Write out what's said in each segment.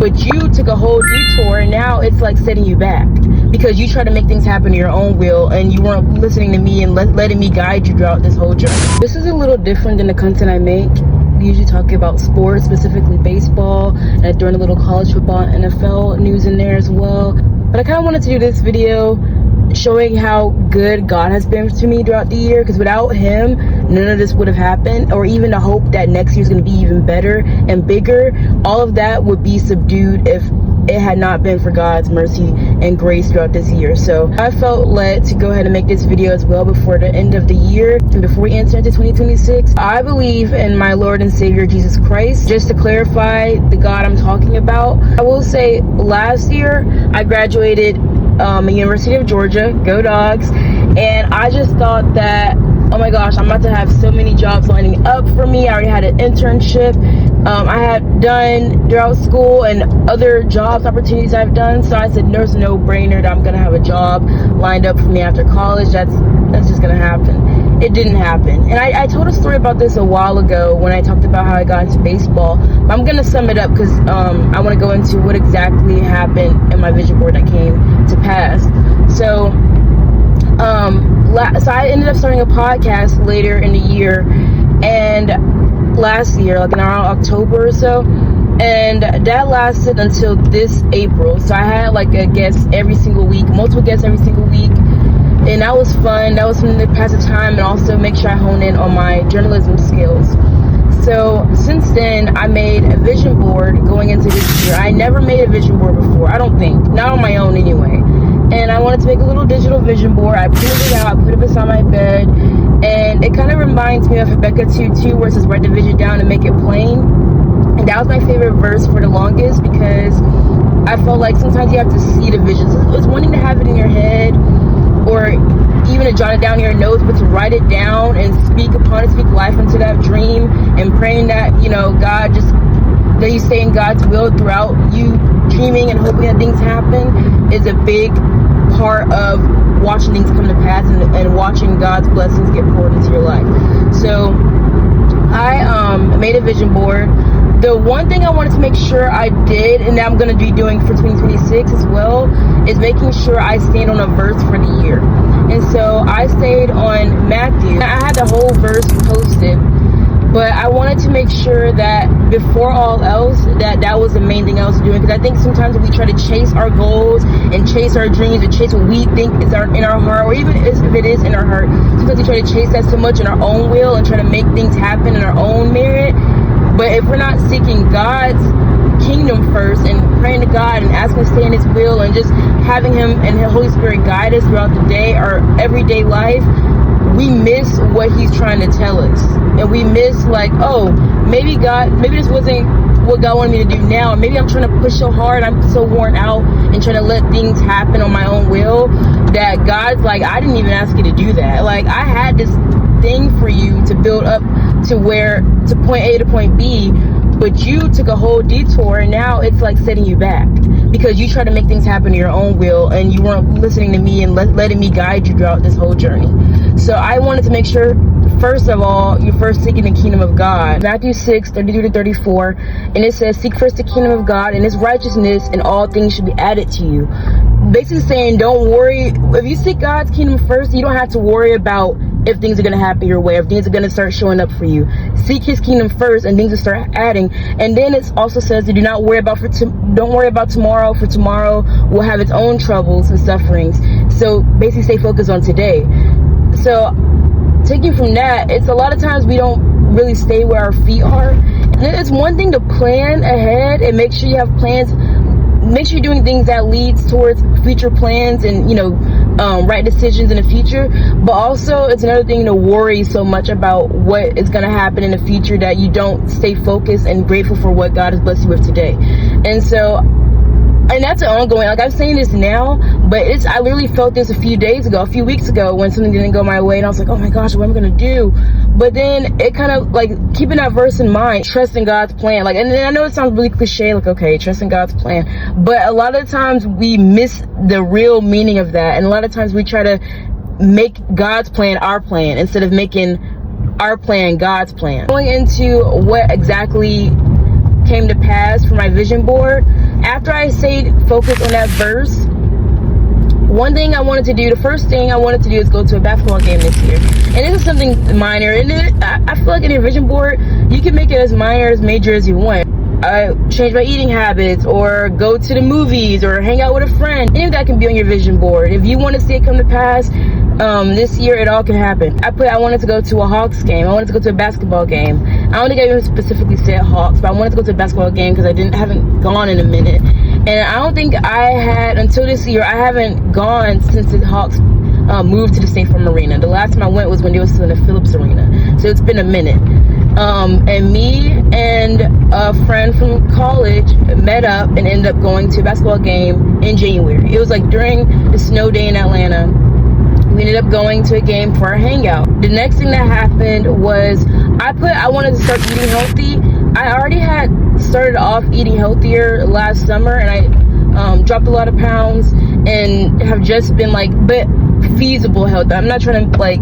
But you took a whole detour, and now it's like setting you back because you try to make things happen to your own will, and you weren't listening to me and letting me guide you throughout this whole journey. This is a little different than the content I make. We usually talk about sports, specifically baseball, and I throw in a little college football and NFL news in there as well. But I kind of wanted to do this video showing how good God has been to me throughout the year, because without him, none of this would have happened, or even the hope that next year is going to be even better and bigger. All of that would be subdued if it had not been for God's mercy and grace throughout this year. So I felt led to go ahead and make this video as well before the end of the year and before we enter into 2026. I believe in my Lord and Savior Jesus Christ. Just to clarify the God I'm talking about, I will say last year I graduated University of Georgia, go Dogs, and I just thought that, oh my gosh, I'm about to have so many jobs lining up for me. I already had an internship I had done throughout school and other jobs opportunities I've done, so I said there's no brainer that I'm gonna have a job lined up for me after college. That's just gonna happen. It didn't happen. And I told a story about this a while ago when I talked about how I got into baseball. But I'm gonna sum it up because I want to go into what exactly happened in my vision board that came to pass. So so I ended up starting a podcast later in the year, and last year, like in around October or so, and that lasted until this April. So I had like a guest every single week, multiple guests every single week, and that was fun. That was something to pass the time and also make sure I hone in on my journalism skills. So since then, I made a vision board going into this year. I never made a vision board before, I don't think, not on my own anyway. And I wanted to make a little digital vision board. I printed it out, I put it beside my bed, and it kind of reminds me of Habakkuk 2:2, where it says, write the vision down and make it plain. And that was my favorite verse for the longest, because I felt like sometimes you have to see the visions. It's one thing to have it in your head, or even to jot it down in your notes, but to write it down and speak upon it, speak life into that dream, and praying that, God just, that you stay in God's will throughout you dreaming and hoping that things happen, is a big part of watching things come to pass and watching God's blessings get poured into your life. So I made a vision board. The one thing I wanted to make sure I did, and that I'm going to be doing for 2026 as well, is making sure I stand on a verse for the year. And so I stayed on Matthew. I had the whole verse posted, but I wanted to make sure that before all else, that was the main thing I was doing. Because I think sometimes we try to chase our goals and chase our dreams and chase what we think is in our heart, or even if it is in our heart, sometimes we try to chase that so much in our own will and try to make things happen in our own merit. But if we're not seeking God's kingdom first and praying to God and asking to stay in his will and just having him and the Holy Spirit guide us throughout the day, our everyday life, we miss what he's trying to tell us. And we miss, like, oh, maybe this wasn't what God wanted me to do now. Maybe I'm trying to push so hard, I'm so worn out and trying to let things happen on my own will, that God's like, I didn't even ask you to do that. Like, I had this thing for you to build up to point A to point B, but you took a whole detour, and now it's like setting you back because you try to make things happen to your own will, and you weren't listening to me and letting me guide you throughout this whole journey. So I wanted to make sure, first of all, you're first seeking the kingdom of God. Matthew 6:32-34, and it says, seek first the kingdom of God and his righteousness, and all things should be added to you. Basically saying, don't worry. If you seek God's kingdom first, you don't have to worry about if things are going to happen your way, if things are going to start showing up for you. Seek his kingdom first, and things will start adding. And then it also says that don't worry about tomorrow, for tomorrow will have its own troubles and sufferings. So basically stay focused on today. So taking from that, it's a lot of times we don't really stay where our feet are. And it's one thing to plan ahead and make sure you have plans. Make sure you're doing things that leads towards future plans and, right decisions in the future. But also, it's another thing to worry so much about what is going to happen in the future that you don't stay focused and grateful for what God has blessed you with today. And so, and that's an ongoing, like, I'm saying this now, but I literally felt this a few weeks ago when something didn't go my way, and I was like, oh my gosh, what am I going to do? But then it kind of, like, keeping that verse in mind, trusting God's plan, like, and I know it sounds really cliche, like, okay, trusting God's plan, but a lot of times we miss the real meaning of that, and a lot of times we try to make God's plan our plan instead of making our plan God's plan. Going into what exactly came to pass for my vision board, after I stayed focused on that verse, one thing I wanted to do, the first thing I wanted to do is go to a basketball game this year. And this is something minor. And I feel like in your vision board, you can make it as minor, as major as you want. Change my eating habits, or go to the movies, or hang out with a friend. Any of that can be on your vision board. If you want to see it come to pass, this year it all can happen. I wanted to go to a Hawks game. I wanted to go to a basketball game. I don't think I even specifically said Hawks, but I wanted to go to a basketball game because I haven't gone in a minute. And I don't think I had, until this year, I haven't gone since the Hawks moved to the State Farm Arena. The last time I went was when they were still in the Phillips Arena. So it's been a minute. And me and a friend from college met up and ended up going to a basketball game in January. It was like during the snow day in Atlanta. We ended up going to a game for our hangout. The next thing that happened was I wanted to start eating healthy. I already had started off eating healthier last summer, and I dropped a lot of pounds and have just been like, but feasible health. I'm not trying to like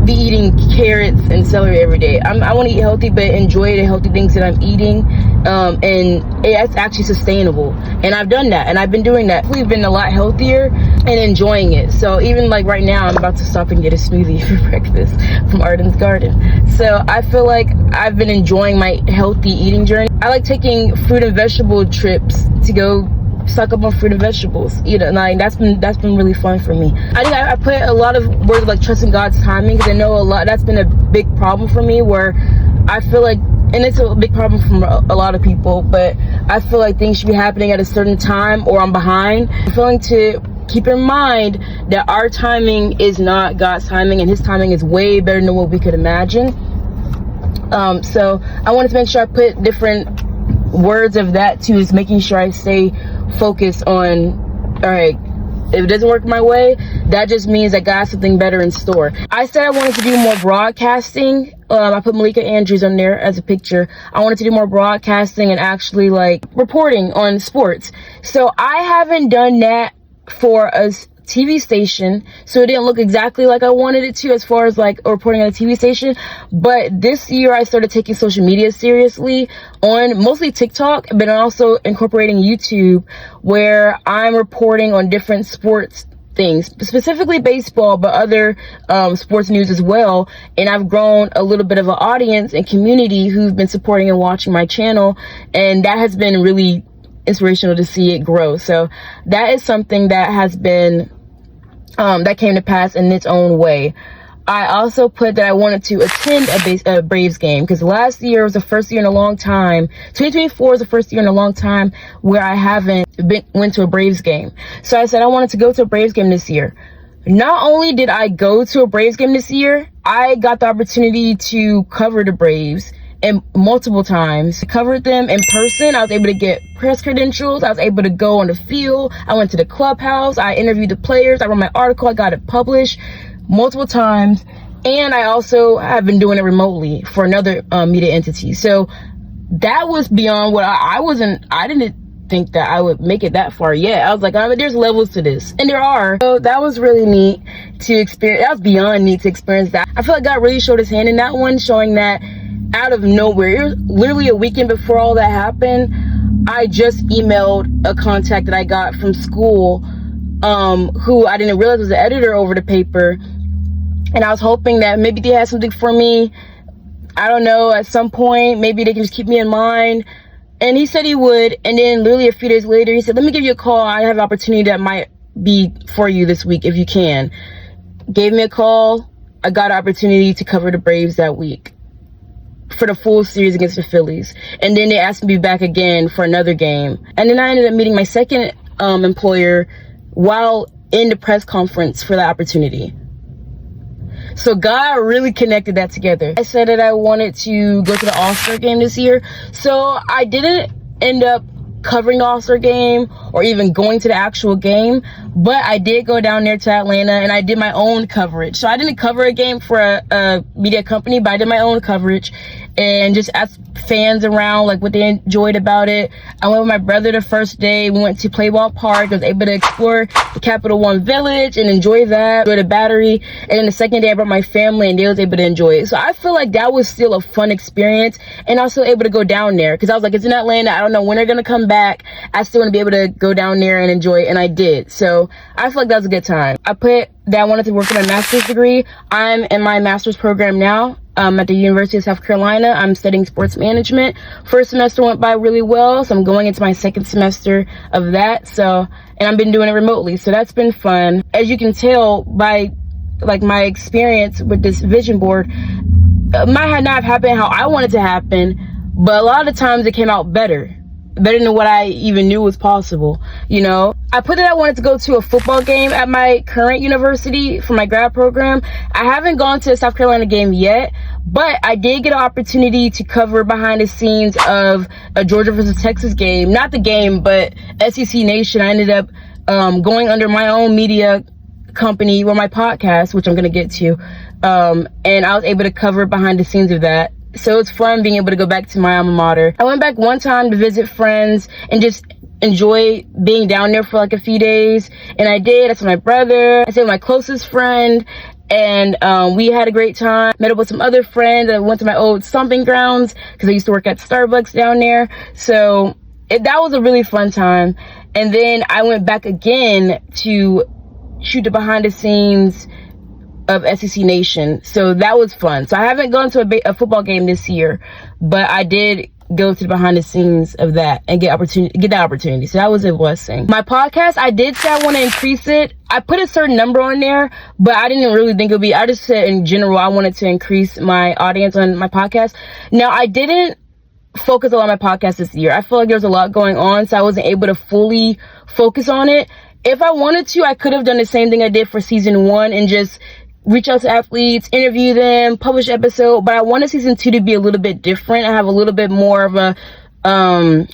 be eating carrots and celery every day. I want to eat healthy, but enjoy the healthy things that I'm eating, and it's actually sustainable. And I've done that, and I've been doing that. We've been a lot healthier and enjoying it. So even like right now, I'm about to stop and get a smoothie for breakfast from Arden's Garden. So I feel like I've been enjoying my healthy eating journey. I like taking fruit and vegetable trips to go suck up on fruit and vegetables. You know, like that's been really fun for me. I think I put a lot of words like trusting God's timing, because I know that's been a big problem for me, where I feel like, and it's a big problem for a lot of people, but I feel like things should be happening at a certain time or I'm behind. I'm feeling to keep in mind that our timing is not God's timing, and his timing is way better than what we could imagine. So I wanted to make sure I put different words of that too, is making sure I stay focused on, all right, if it doesn't work my way, that just means I got something better in store. I said I wanted to do more broadcasting. I put Malika Andrews on there as a picture. I wanted to do more broadcasting and actually like reporting on sports. So I haven't done that for a TV station, so it didn't look exactly like I wanted it to, as far as like reporting on a TV station. But this year I started taking social media seriously, on mostly TikTok, but also incorporating YouTube, where I'm reporting on different sports things, specifically baseball, but other sports news as well. And I've grown a little bit of an audience and community who've been supporting and watching my channel, and that has been really inspirational to see it grow. So that is something that has been that came to pass in its own way. I also put that I wanted to attend a Braves game, because last year was the first year in a long time. 2024 is the first year in a long time where I haven't went to a Braves game. So I said I wanted to go to a Braves game this year. Not only did I go to a Braves game this year, I got the opportunity to cover the Braves, and multiple times. I covered them in person. I was able to get press credentials. I was able to go on the field. I went to the clubhouse. I interviewed the players. I wrote my article. I got it published multiple times. And I also have been doing it remotely for another media entity. So that was beyond what I didn't think that I would make it that far yet. I was like, there's levels to this, and there are. So that was really neat to experience. That was beyond neat to experience that. I feel like God really showed his hand in that one, showing that out of nowhere, it was literally a weekend before all that happened, I just emailed a contact that I got from school, who I didn't realize was the editor over the paper, and I was hoping that maybe they had something for me. I don't know, at some point, maybe they can just keep me in mind. And he said he would, and then literally a few days later, he said, let me give you a call. I have an opportunity that might be for you this week if you can. Gave me a call. I got an opportunity to cover the Braves that week for the full series against the Phillies. And then they asked me to be back again for another game. And then I ended up meeting my second employer while in the press conference for that opportunity. So God really connected that together. I said that I wanted to go to the All-Star game this year. So I didn't end up covering the All-Star game or even going to the actual game, but I did go down there to Atlanta and I did my own coverage. So I didn't cover a game for a media company, but I did my own coverage. and just asked fans around like what they enjoyed about it. I went with my brother the first day. We went to Playball Park. I was able to explore the Capital One Village and enjoy that, enjoy the Battery. And then the second day I brought my family and they was able to enjoy it. So I feel like that was still a fun experience, and also able to go down there because I was like, it's in Atlanta. I don't know when they're gonna come back. I still want to be able to go down there and enjoy it, and I did. So I feel like that was a good time. I put that I wanted to work on my master's degree. I'm in my master's program now. At the University of South Carolina. I'm studying sports management. First semester went by really well, so I'm going into my second semester of that. So, and I've been doing it remotely, so that's been fun. As you can tell by like my experience with this vision board, might not have happened how I wanted to happen, but a lot of the times it came out better than what I even knew was possible. You know, I put that I wanted to go to a football game at my current university for my grad program. I haven't gone to a South Carolina game yet, but I did get an opportunity to cover behind the scenes of a Georgia versus Texas game. Not the game, but SEC Nation. I ended up going under my own media company or my podcast, which I'm going to get to. And I was able to cover behind the scenes of that. So it's fun being able to go back to my alma mater. I went back one time to visit friends and just enjoy being down there for like a few days. And I did. I saw my brother. I saw my closest friend. And we had a great time. Met up with some other friends. I went to my old stomping grounds because I used to work at Starbucks down there. So that was a really fun time. And then I went back again to shoot the behind the scenes of SEC Nation. So that was fun. So I haven't gone to a football game this year, but I did go to the behind the scenes of that and get that opportunity. So that was a blessing. My podcast, I did say I want to increase it. I put a certain number on there, but I didn't really think it would be, I just said in general, I wanted to increase my audience on my podcast. Now, I didn't focus a lot on my podcast this year. I feel like there was a lot going on, so I wasn't able to fully focus on it. If I wanted to, I could have done the same thing I did for season 1 and just reach out to athletes, interview them, publish episode, but I wanted season 2 to be a little bit different. I have a little bit more of a, I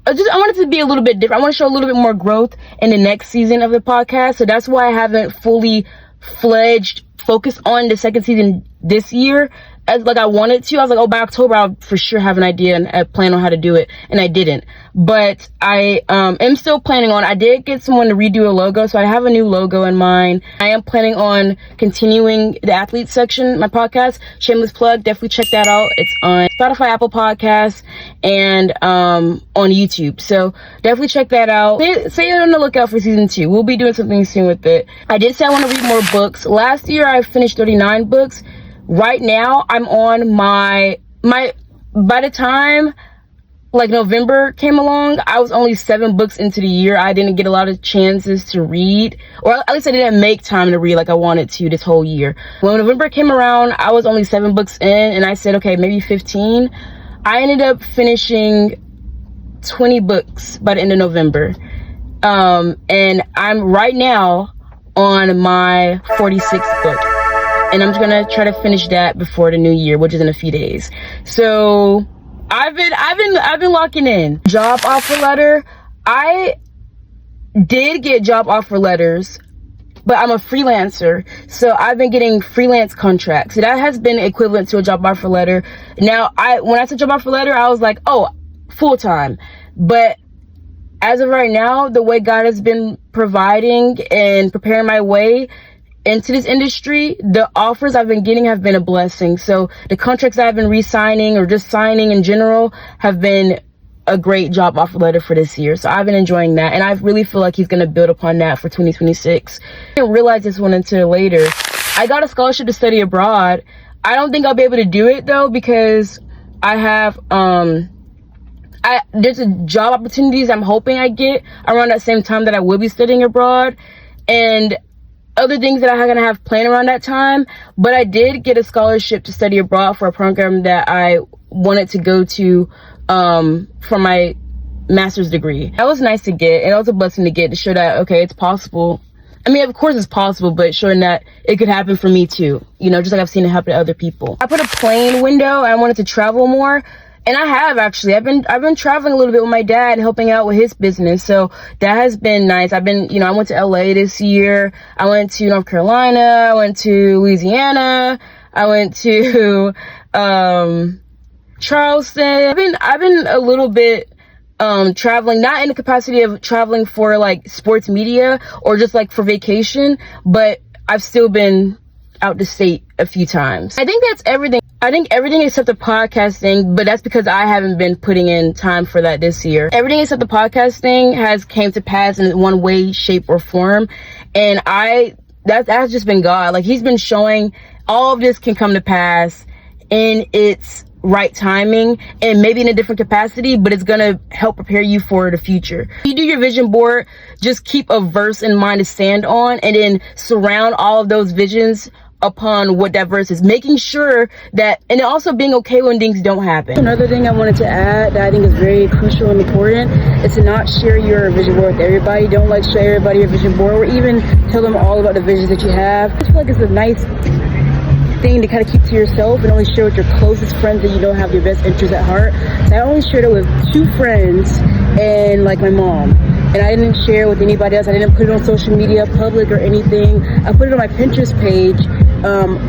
want it to be a little bit different. I want to show a little bit more growth in the next season of the podcast. So that's why I haven't fully fledged focus on the second season this year as like I wanted to. I was like, oh, by October I'll for sure have an idea and a plan on how to do it, and I didn't. But I am still planning on, I did get someone to redo a logo, so I have a new logo in mind. I am planning on continuing the athlete section, my podcast. Shameless plug, definitely check that out. It's on Spotify, Apple Podcasts, and on YouTube. So definitely check that out. Stay on the lookout for season 2. We'll be doing something soon with it. I did say I want to read more books. Last year I finished 39 books. Right now I'm on my by the time like November came along, I was only 7 books into the year. I didn't get a lot of chances to read, or at least I didn't make time to read like I wanted to this whole year. When November came around, I was only 7 books in, and I said, okay, maybe 15. I ended up finishing 20 books by the end of November. And I'm right now on my 46th book. And I'm gonna try to finish that before the new year, which is in a few days. So I've been locking in. Job offer letter. I did get job offer letters, but I'm a freelancer, so I've been getting freelance contracts. So that has been equivalent to a job offer letter. Now, when I said job offer letter, I was like, oh, full time. But as of right now, the way God has been providing and preparing my way into this industry, the offers I've been getting have been a blessing. So the contracts I've been re-signing or just signing in general have been a great job offer letter for this year. So I've been enjoying that, and I really feel like he's going to build upon that for 2026. I didn't realize this one until later. I got a scholarship to study abroad. I don't think I'll be able to do it though, because I have there's a job opportunities I'm hoping I get around that same time that I will be studying abroad, and other things that I'm gonna have planned around that time. But I did get a scholarship to study abroad for a program that I wanted to go to for my master's degree. That was nice to get, and it was a blessing to get, to show that, okay, it's possible. I mean, of course it's possible, but showing that it could happen for me too, you know, just like I've seen it happen to other people. I put a plane window. I wanted to travel more. And I have actually. I've been traveling a little bit with my dad, helping out with his business. So that has been nice. I went to LA this year. I went to North Carolina. I went to Louisiana. I went to Charleston. I've been a little bit traveling, not in the capacity of traveling for like sports media or just like for vacation, but I've still been out the state a few times. I think that's everything. I think everything except the podcasting, but that's because I haven't been putting in time for that this year. Everything except the podcasting has came to pass in one way, shape, or form. And that's just been God. Like, he's been showing all of this can come to pass in its right timing and maybe in a different capacity, but it's gonna help prepare you for the future. You do your vision board, just keep a verse in mind to stand on, and then surround all of those visions upon what that verse is, making sure that, and also being okay when things don't happen. Another thing I wanted to add that I think is very crucial and important is to not share your vision board with everybody. Don't like share everybody your vision board, or even tell them all about the visions that you have. I feel like it's a nice thing to kind of keep to yourself and only share with your closest friends that you know have your best interests at heart. So I only shared it with 2 friends and like my mom. And I didn't share with anybody else. I didn't put it on social media, public or anything. I put it on my Pinterest page,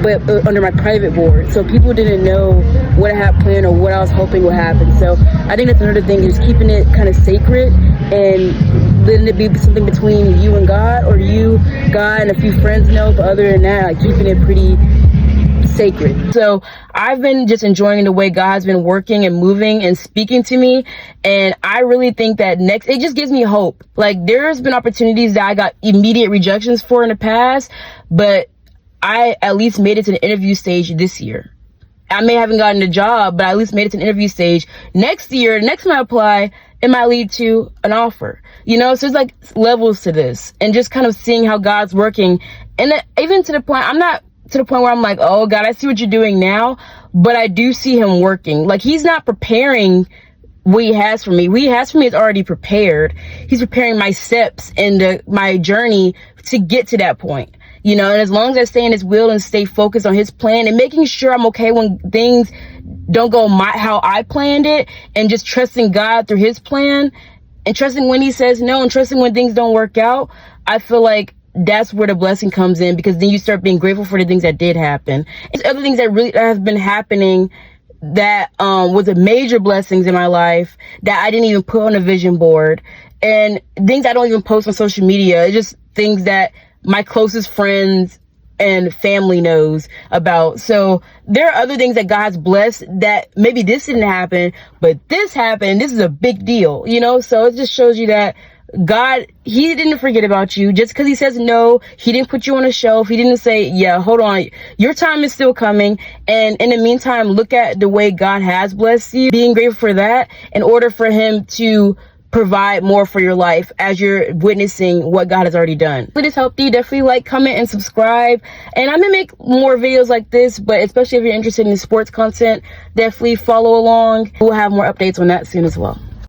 but under my private board. So people didn't know what I had planned or what I was hoping would happen. So I think that's another thing, is keeping it kind of sacred and letting it be something between you and God, or you, God, and a few friends know. But other than that, like, keeping it pretty sacred. So I've been just enjoying the way God has been working and moving and speaking to me. And I really think that it just gives me hope. Like, there's been opportunities that I got immediate rejections for in the past, but I at least made it to the interview stage this year. I may haven't gotten the job, but I at least made it to the interview stage. Next year, next time I apply, it might lead to an offer, you know? So it's like levels to this, and just kind of seeing how God's working. And even to the point, I'm not to the point where I'm like, oh God, I see what you're doing now, but I do see him working. Like, he's not preparing what he has for me. What he has for me is already prepared. He's preparing my steps and my journey to get to that point, you know? And as long as I stay in his will and stay focused on his plan and making sure I'm okay when things don't go how I planned it, and just trusting God through his plan and trusting when he says no and trusting when things don't work out, I feel like that's where the blessing comes in, because then you start being grateful for the things that did happen. It's other things that really have been happening that was a major blessings in my life that I didn't even put on a vision board, and things I don't even post on social media. It's just things that my closest friends and family knows about. So there are other things that God's blessed that maybe this didn't happen, but this happened. This is a big deal, you know? So it just shows you that God, he didn't forget about you. Just because he says no, he didn't put you on a shelf. He didn't say, yeah, hold on, your time is still coming. And in the meantime, look at the way God has blessed you, being grateful for that, in order for him to provide more for your life as you're witnessing what God has already done. If this helped you, definitely like, comment, and subscribe. And I'm gonna make more videos like this, but especially if you're interested in sports content, definitely follow along. We'll have more updates on that soon as well.